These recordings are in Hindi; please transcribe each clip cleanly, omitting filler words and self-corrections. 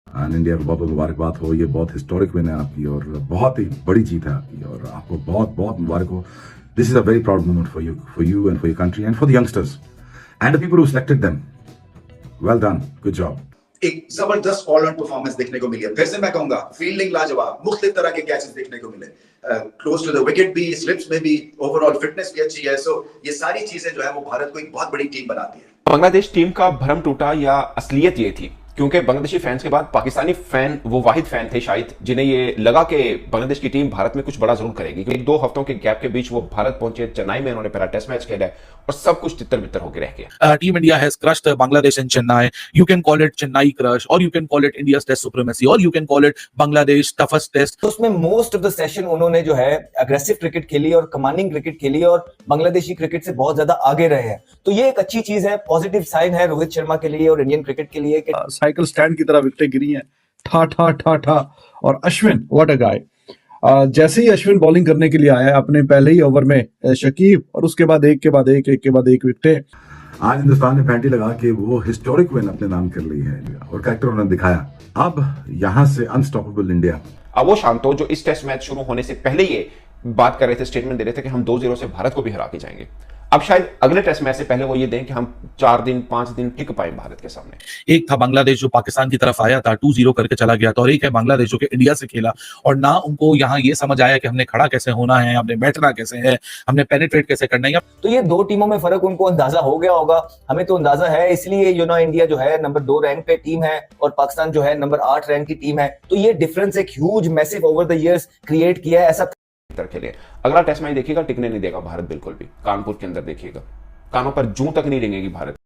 एंड इंडिया को बहुत बहुत मुबारकबाद हो। ये बहुत हिस्टोरिक विन है आपकी और बहुत ही बड़ी जीत है आपकी और आपको बहुत बहुत मुबारक हो। This is a very proud moment for you and for your country and for the youngsters and the people who selected them. Well done, good job. एक जबरदस्त ऑलराउंड परफॉर्मेंस देखने को मिली है। फिर से मैं कहूंगा फील्डिंग लाजवाब, मुख्तलिफ तरह के कैचेस देखने को मिले, क्लोज टू द विकेट भी, स्लिप्स में भी, ओवरऑल फिटनेस भी अच्छी है। सो ये सारी चीजें जो है वो भारत को एक बहुत बड़ी टीम बनाती है। बांग्लादेश टीम का भरम टूटा या असलियत ये थी क्योंकि बांग्लादेशी फैंस के बाद पाकिस्तानी फैन वो वाहिद फैन थे शायद जिन्हें ये लगा कि बांग्लादेश की टीम भारत में कुछ बड़ा जरूर करेगी, क्योंकि 2 हफ्तों के गैप के बीच वो भारत पहुंचे। चेन्नई में उन्होंने पहला टेस्ट मैच खेला और सब कुछ तितर बितर होकर रह गया। Team India has crushed Bangladesh and Chennai. You can call it Chennai crush, or you can call it India's test supremacy, or you can call it Bangladesh toughest test. तो उसमें मोस्ट ऑफ द सेशन उन्होंने जो है अग्रेसिव क्रिकेट खेली और कमांडिंग क्रिकेट खेली और बांग्लादेशी क्रिकेट से बहुत ज्यादा आगे रहे हैं। तो ये एक अच्छी चीज है, पॉजिटिव साइन है रोहित शर्मा के लिए और इंडियन क्रिकेट के लिए कि साइकिल स्टैंड की तरह विकेटें गिरी हैं, ठा ठा ठा ठा। और अश्विन, व्हाट अ गाय। जैसे ही अश्विन बॉलिंग करने के लिए आया अपने पहले ही ओवर में शकीब, और उसके बाद एक के बाद एक विकेटें। आज हिंदुस्तान ने पैंटी लगा के वो हिस्टोरिक विन अपने नाम कर ली है और कैरेक्टर उन्होंने दिखाया। अब यहां से अनस्टॉपेबल इंडिया। अब वो शांतो जो इस टेस्ट मैच शुरू होने से पहले ये बात कर रहे थे, स्टेटमेंट दे रहे थे कि हम 2-0 से भारत को भी हरा के जाएंगे। अब शायद अगले टेस्ट मैच से पहले वो ये दें कि हम 4 दिन 5 दिन टिक पाए भारत के सामने। एक था बांग्लादेश जो पाकिस्तान की तरफ आया था 2-0 करके चला गया था, और एक है बांग्लादेश जो कि इंडिया से खेला और ना उनको यहाँ ये समझ आया कि हमने खड़ा कैसे होना है, हमने बैठना कैसे है, हमने पेनिट्रेट कैसे करना है। तो ये 2 टीमों में फर्क उनको अंदाजा हो गया होगा, हमें तो अंदाजा है। इसलिए इंडिया जो है नंबर 2 रैंक पे टीम है और पाकिस्तान जो है नंबर 8 रैंक की टीम है। तो ये डिफरेंस एक huge massive over the years create किया है। ऐसा खेले अगला टेस्ट मैच देखिएगा, टिकने नहीं देगा भारत बिल्कुल भी। कानपुर के अंदर देखिएगा, कानों पर जूं तक नहीं रेंगेगी भारत।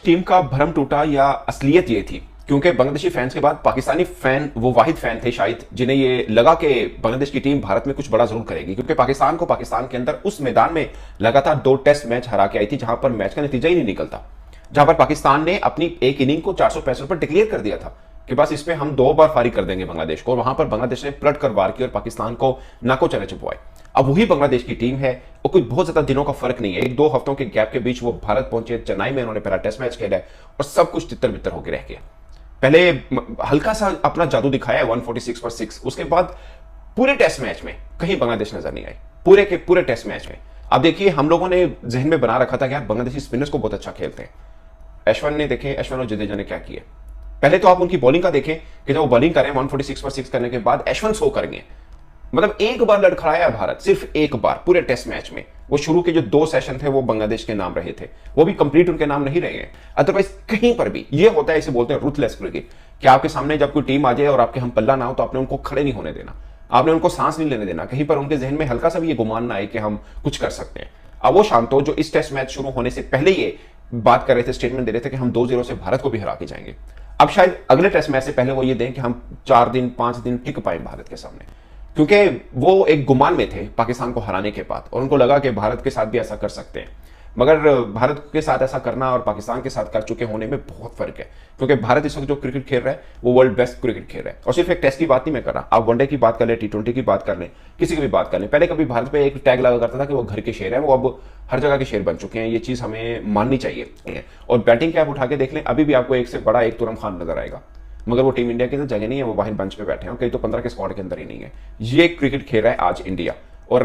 टीम का भरम टूटा या असलियत ये थी क्योंकि बांग्लादेशी फैंस के बाद पाकिस्तानी फैन वो वाहिद फैन थे शायद जिन्हें ये लगा कि बांग्लादेश की टीम भारत में कुछ बड़ा जरूर करेगी, क्योंकि पाकिस्तान को पाकिस्तान के अंदर उस मैदान में लगातार 2 टेस्ट मैच हरा के आई थी जहां पर मैच का नतीजा ही नहीं निकलता, जहां पर पाकिस्तान ने अपनी एक इनिंग को 465 पर डिक्लेयर कर दिया था कि बस इस पे हम 2 बार फारिग कर देंगे बांग्लादेश को। और वहां पर बांग्लादेश ने पलट कर वार की और पाकिस्तान को नाको चने चुपवाए। अब वही बांग्लादेश की टीम है और कुछ बहुत ज्यादा दिनों का फर्क नहीं है। 1-2 हफ्तों के गैप के बीच वो भारत पहुंचे। चेन्नई में उन्होंने पहला टेस्ट मैच खेला और सब कुछ तितर बितर होकर रह गया। पहले हल्का सा अपना जादू दिखाया 146 पर 6, उसके बाद पूरे टेस्ट मैच में कहीं बांग्लादेश नजर नहीं आई, पूरे के पूरे टेस्ट मैच में। अब देखिए हम लोगों ने जहन में बना रखा था कि यार बांग्लादेशी स्पिनर्स को बहुत अच्छा खेलते हैं। अश्विन और जडेजा ने क्या किया, पहले तो आप उनकी बॉलिंग का देखें कि जब वो बॉलिंग करें 146 पर 6 करने के बाद अश्विन शो करेंगे, मतलब एक बार लड़खड़ाया भारत, सिर्फ एक बार पूरे टेस्ट मैच में। वो शुरू के जो 2 सेशन थे वो बांग्लादेश के नाम रहे थे, वो भी कंप्लीट उनके नाम नहीं रहे हैं। अदरवाइज कहीं पर भी ये होता है, इसे बोलते हैं रुथलेस क्रिकेट, कि आपके सामने जब कोई टीम आ जाए और आपके हम पल्ला ना हो तो आपने उनको खड़े नहीं होने देना, आपने उनको सांस नहीं लेने देना, कहीं पर उनके जहन में हल्का सा भी ये गुमान ना आए कि हम कुछ कर सकते हैं। अब वो शांतो जो इस टेस्ट मैच शुरू होने से पहले ये बात कर रहे थे, स्टेटमेंट दे रहे थे कि हम 2-0 से भारत को भी हरा के जाएंगे। अब शायद अगले टेस्ट मैच से पहले वो ये दें कि हम 4 दिन 5 दिन टिक पाए भारत के सामने, क्योंकि वो एक गुमान में थे पाकिस्तान को हराने के बाद और उनको लगा कि भारत के साथ भी ऐसा कर सकते हैं। मगर भारत के साथ ऐसा करना और पाकिस्तान के साथ कर चुके होने में बहुत फर्क है, क्योंकि भारत इस वक्त जो क्रिकेट खेल रहा है वो वर्ल्ड बेस्ट क्रिकेट खेल रहा है। और सिर्फ एक टेस्ट की बात नहीं मैं कर रहा, आप वनडे की बात कर लें, T20 की बात कर लें, किसी की भी बात कर लें। पहले कभी भारत पे एक टैग लगा करता था कि वो घर के शेर है, वो अब हर जगह के शेर बन चुके हैं। ये चीज हमें माननी चाहिए। और बैटिंग कैप उठा के देख लें, अभी भी आपको एक से बड़ा एक तुरम खान नजर आएगा, मगर वो टीम इंडिया के अंदर जगह नहीं है, वो बाहर बेंच पे बैठे हैं, कई तो 15 के स्क्वाड के अंदर ही नहीं है। ये क्रिकेट खेल रहा है आज इंडिया। और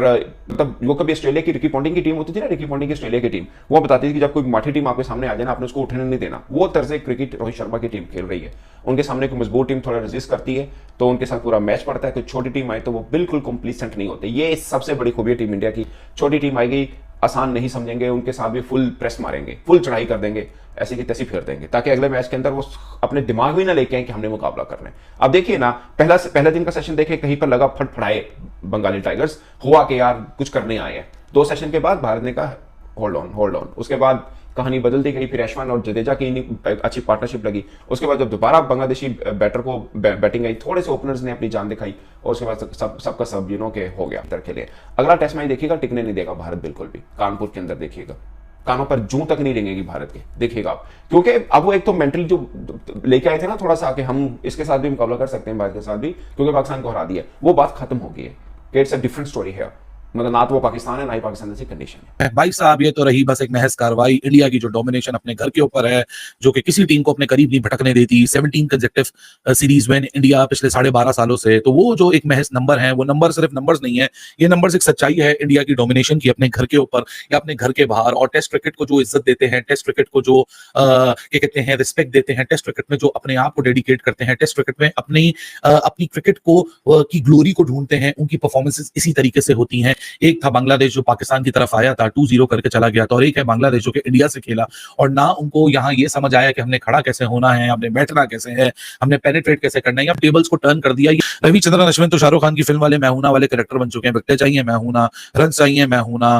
मतलब वो कभी ऑस्ट्रेलिया की रिकी पॉन्टिंग की टीम होती थी ना, रिकी पॉन्टिंग की ऑस्ट्रेलिया की टीम, वो बताती थी कि जब कोई माठी टीम आपके सामने आ जाए ना, आपने उसको उठने नहीं देना। वो तर्ज क्रिकेट रोहित शर्मा की टीम खेल रही है। उनके सामने कोई मजबूत टीम थोड़ा रेजिस्ट करती है तो उनके साथ पूरा मैच पड़ता है, कोई छोटी टीम आए तो वो बिल्कुल कंप्लीसेंट नहीं होते। ये सबसे बड़ी खूबी है टीम इंडिया की। छोटी टीम आएगी, आसान नहीं समझेंगे, उनके साथ भी फुल प्रेस मारेंगे, फुल चढ़ाई कर देंगे, ऐसी की तैसी फेर देंगे, ताकि अगले मैच के अंदर वो अपने दिमाग भी ना लेके आए कि हमने मुकाबला करना है। अब देखिए ना, पहला दिन का सेशन देखे, कहीं पर लगा फटफड़ाए बंगाली टाइगर्स, हुआ कि यार कुछ करने आए हैं। 2 सेशन के बाद भारत ने कहा होल्ड ऑन। उसके बाद कहानी बदलती गई, फिर अश्विन और जडेजा की अच्छी पार्टनरशिप लगी। उसके बाद जब दोबारा बांग्लादेशी बैटर को बैटिंग आई, थोड़े से ओपनर्स ने अपनी जान दिखाई और उसके बाद सबका सब के हो गया अंतर के लिए। अगला टेस्ट मैच देखिएगा, टिकने नहीं देगा भारत बिल्कुल भी। कानपुर के अंदर देखिएगा, कानों पर जूं तक नहीं रेंगेगी भारत के, देखिएगा आप। क्योंकि अब वो एक तो मेंटली जो लेके आए थे ना थोड़ा सा कि हम इसके साथ भी मुकाबला कर सकते हैं, भारत के साथ भी, क्योंकि पाकिस्तान को हरा दिया, वो बात खत्म हो गई है कि इट्स अ डिफरेंट स्टोरी है। मतलब ना तो वो पाकिस्तान है ना ही पाकिस्तान जैसी कंडीशन है। भाई साहब ये तो रही बस एक महज कार्रवाई। इंडिया की जो डोमिनेशन अपने घर के ऊपर है, जो कि किसी टीम को अपने करीब नहीं भटकने देती। 17 कंसेक्यूटिव सीरीज विन इंडिया पिछले 12.5 सालों से। तो वो जो एक महज नंबर है, वो नंबर सिर्फ नंबर्स नहीं है, ये नंबर्स एक सच्चाई है इंडिया की डोमिनेशन की अपने घर के ऊपर या अपने घर के बाहर। और टेस्ट क्रिकेट को जो इज्जत देते हैं, टेस्ट क्रिकेट को जो क्या कहते हैं रिस्पेक्ट देते हैं, टेस्ट क्रिकेट में जो अपने आप को डेडिकेट करते हैं, टेस्ट क्रिकेट में अपनी क्रिकेट को की ग्लोरी को ढूंढते हैं, उनकी परफॉर्मेंसेस इसी तरीके से होती हैं। एक था बांग्लादेश जो पाकिस्तान की तरफ आया था, 2-0 करके चला गया था, और एक है बांग्लादेश जो कि इंडिया से खेला और ना उनको यहाँ ये समझ आया कि हमने खड़ा कैसे होना है, हमने बैठना कैसे है, हमने पेनिट्रेट कैसे करना है, टेबल्स को टर्न कर दिया। रविचंद्रन अश्विन तो शाहरुख खान की फिल्म वाले मैं हूं ना वाले कैरेक्टर बन चुके हैं। विकेट चाहिए मैं हूं ना, रन चाहिए मैं हूं ना,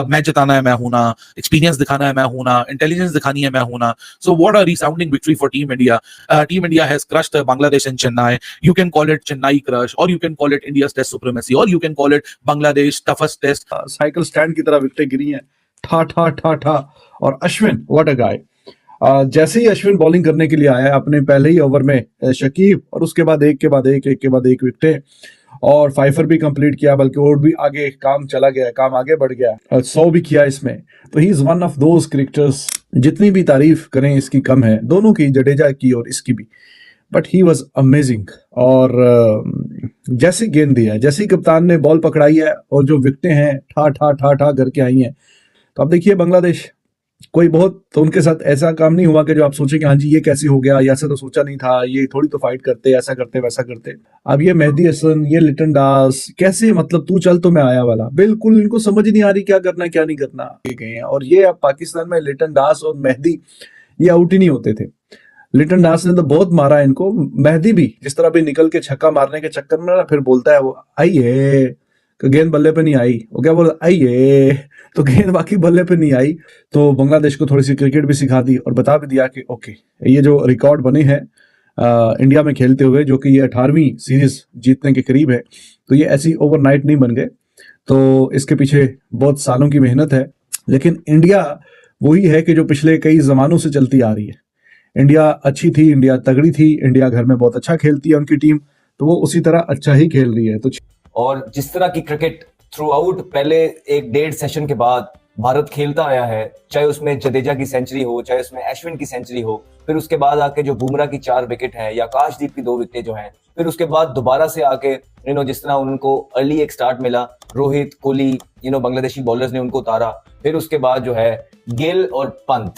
मैच जिताना है मैं हूं ना, एक्सपीरियंस दिखाना है मैं हूं ना, इंटेलिजेंस दिखानी है मैं हूं ना। So what a resounding victory for team India. Team India has crushed Bangladesh in Chennai. You can call it Chennai crush, or you can call it India's test supremacy, or you can call it Bangladesh toughest test. Cycle stand की तरह विकेटें गिरी हैं, ठा ठा ठा ठा। और अश्विन व्हाट अ गाय। जैसे ही अश्विन बॉलिंग करने के लिए आया अपने पहले ही ओवर में शकीब, और उसके बाद एक के बाद एक विकेटें, और फाइफर भी कंप्लीट किया, बल्कि और भी आगे काम चला गया, काम आगे बढ़ गया, 100 भी किया इसमें। तो he is one of those cricketers, जितनी भी तारीफ करें इसकी कम है, दोनों की, जडेजा की और इसकी भी, बट ही वॉज अमेजिंग। और जैसे गेंद दिया, जैसे ही कप्तान ने बॉल पकड़ाई है और जो विकेटें हैं ठा ठा ठा ठा करके आई हैं। तो अब देखिए बांग्लादेश कोई बहुत तो उनके साथ ऐसा काम नहीं हुआ कि जो आप सोचे कि हाँ जी ये कैसे हो गया, ऐसा तो सोचा नहीं था, ये थोड़ी तो फाइट करते, ऐसा करते वैसा करते। अब ये मेहदी हसन, ये लिटन दास कैसे, मतलब तू चल तो मैं आया वाला, बिल्कुल इनको समझ नहीं आ रही क्या करना क्या नहीं करना गए हैं। और ये अब पाकिस्तान में लिटन दास और मेहदी ये आउट ही नहीं होते थे। लिटन दास ने तो बहुत मारा इनको, मेहदी भी जिस तरह भी निकल के छक्का मारने के चक्कर में ना फिर बोलता है वो आइए, तो गेंद बल्ले पे नहीं आई, वो क्या बोल आइए, तो गेंद बाकी बल्ले पे नहीं आई। तो बांग्लादेश को थोड़ी सी क्रिकेट भी सिखा दी और बता भी दिया कि ओके ये जो रिकॉर्ड बने हैं इंडिया में खेलते हुए, जो कि ये 18वीं सीरीज जीतने के करीब है, तो ये ऐसी ओवरनाइट नहीं बन गए। तो इसके पीछे बहुत सालों की मेहनत है, लेकिन इंडिया वही है कि जो पिछले कई जमानों से चलती आ रही है। इंडिया अच्छी थी, इंडिया तगड़ी थी, इंडिया घर में बहुत अच्छा खेलती है उनकी टीम, तो वो उसी तरह अच्छा ही खेल रही है। तो और जिस तरह की क्रिकेट थ्रू आउट पहले 1-1.5 सेशन के बाद भारत खेलता आया है, चाहे उसमें जडेजा की सेंचुरी हो, चाहे उसमें अश्विन की सेंचुरी हो, फिर उसके बाद आके जो बुमराह की 4 विकेट हैं या आकाशदीप की 2 विकेट जो हैं, फिर उसके बाद दोबारा से आके जिस तरह उनको अर्ली एक स्टार्ट मिला, रोहित, कोहली, बांग्लादेशी बॉलर्स ने उनको उतारा, फिर उसके बाद जो है गिल और पंत,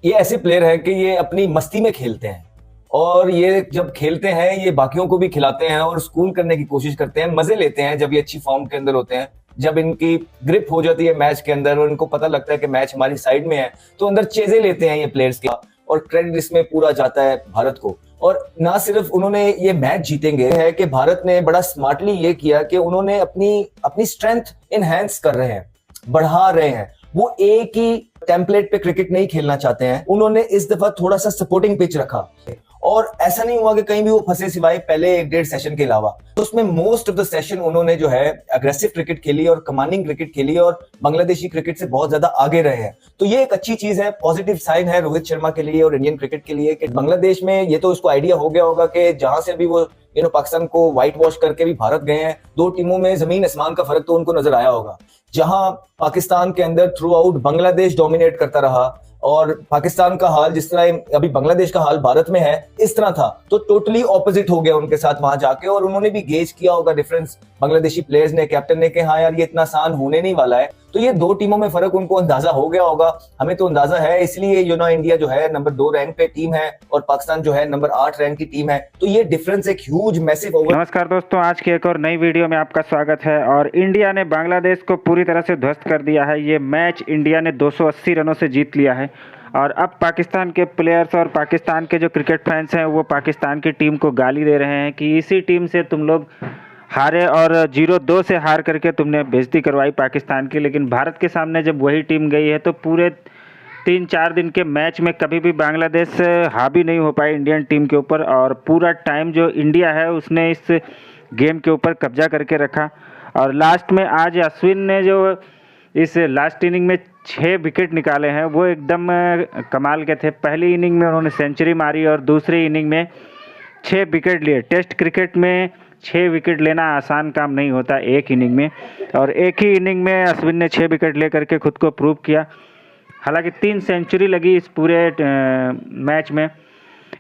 ये ऐसे प्लेयर हैं कि ये अपनी मस्ती में खेलते हैं, और ये जब खेलते हैं ये बाकियों को भी खिलाते हैं और स्कूल करने की कोशिश करते हैं, मजे लेते हैं जब ये अच्छी फॉर्म के अंदर होते हैं। जब इनकी ग्रिप हो जाती है मैच के अंदर और इनको पता लगता है कि मैच हमारी साइड में है, तो अंदर चेजे लेते हैं ये प्लेयर्स का, और क्रेडिट इसमें पूरा जाता है भारत को। और ना सिर्फ उन्होंने ये मैच जीतेंगे, है कि भारत ने बड़ा स्मार्टली ये किया कि उन्होंने अपनी स्ट्रेंथ इनहेंस कर रहे हैं, बढ़ा रहे हैं। वो एक ही टेम्पलेट पे क्रिकेट नहीं खेलना चाहते हैं, उन्होंने इस दफा थोड़ा सा सपोर्टिंग पिच रखा, और ऐसा नहीं हुआ कि कहीं भी वो फंसे सिवाय पहले 1-1.5 सेशन के अलावा। तो उसमें मोस्ट ऑफ द सेशन उन्होंने जो है अग्रेसिव क्रिकेट खेली और कमांडिंग क्रिकेट खेली, और बांग्लादेशी क्रिकेट से बहुत ज्यादा आगे रहे हैं। तो ये एक अच्छी चीज है, पॉजिटिव साइन है रोहित शर्मा के लिए और इंडियन क्रिकेट के लिए कि बांग्लादेश में ये तो उसको आइडिया हो गया होगा कि जहां से भी वो पाकिस्तान को व्हाइट वॉश करके भी भारत गए हैं, 2 टीमों में जमीन आसमान का फर्क तो उनको नजर आया होगा। जहां पाकिस्तान के अंदर थ्रू आउट बांग्लादेश डोमिनेट करता रहा, और पाकिस्तान का हाल जिस तरह अभी बांग्लादेश का हाल भारत में है इस तरह था, तो टोटली ऑपोजिट हो गया उनके साथ वहां जाके। और उन्होंने भी गेज किया होगा डिफरेंस, बांग्लादेशी प्लेयर्स ने, कैप्टन ने, कि हाँ यार ये इतना आसान होने नहीं वाला है। तो ये 2 टीमों में फर्क उनको अंदाजा हो गया होगा, हमें तो अंदाजा है, इसलिए इंडिया जो है नंबर 2 रैंक पे टीम है और पाकिस्तान जो है नंबर 8 रैंक की टीम है। तो ये डिफरेंस एक ह्यूज मैसिव ओवर। नमस्कार दोस्तों, आज की एक और नई वीडियो में आपका स्वागत है। और इंडिया ने बांग्लादेश को पूरी तरह से ध्वस्त कर दिया है। ये मैच इंडिया ने 280 रनों से जीत लिया है, और अब पाकिस्तान के प्लेयर्स और पाकिस्तान के जो क्रिकेट फैंस हैं वो पाकिस्तान की टीम को गाली दे रहे हैं कि इसी टीम से तुम लोग हारे और 0-2 से हार करके तुमने बेइज्जती करवाई पाकिस्तान की। लेकिन भारत के सामने जब वही टीम गई है तो पूरे 3-4 दिन के मैच में कभी भी बांग्लादेश हावी नहीं हो पाई इंडियन टीम के ऊपर, और पूरा टाइम जो इंडिया है उसने इस गेम के ऊपर कब्जा करके रखा। और लास्ट में आज अश्विन ने जो इस लास्ट इनिंग में 6 विकेट निकाले हैं वो एकदम कमाल के थे। पहली इनिंग में उन्होंने सेंचुरी मारी और दूसरी इनिंग में 6 विकेट लिए। टेस्ट क्रिकेट में 6 विकेट लेना आसान काम नहीं होता एक इनिंग में, और एक ही इनिंग में अश्विन ने 6 विकेट लेकर के खुद को प्रूव किया। हालांकि 3 सेंचुरी लगी इस पूरे मैच में,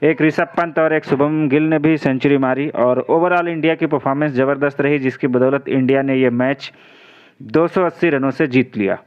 एक ऋषभ पंत और एक शुभम गिल ने भी सेंचुरी मारी, और ओवरऑल इंडिया की परफॉर्मेंस ज़बरदस्त रही, जिसकी बदौलत इंडिया ने ये मैच 280 रनों से जीत लिया।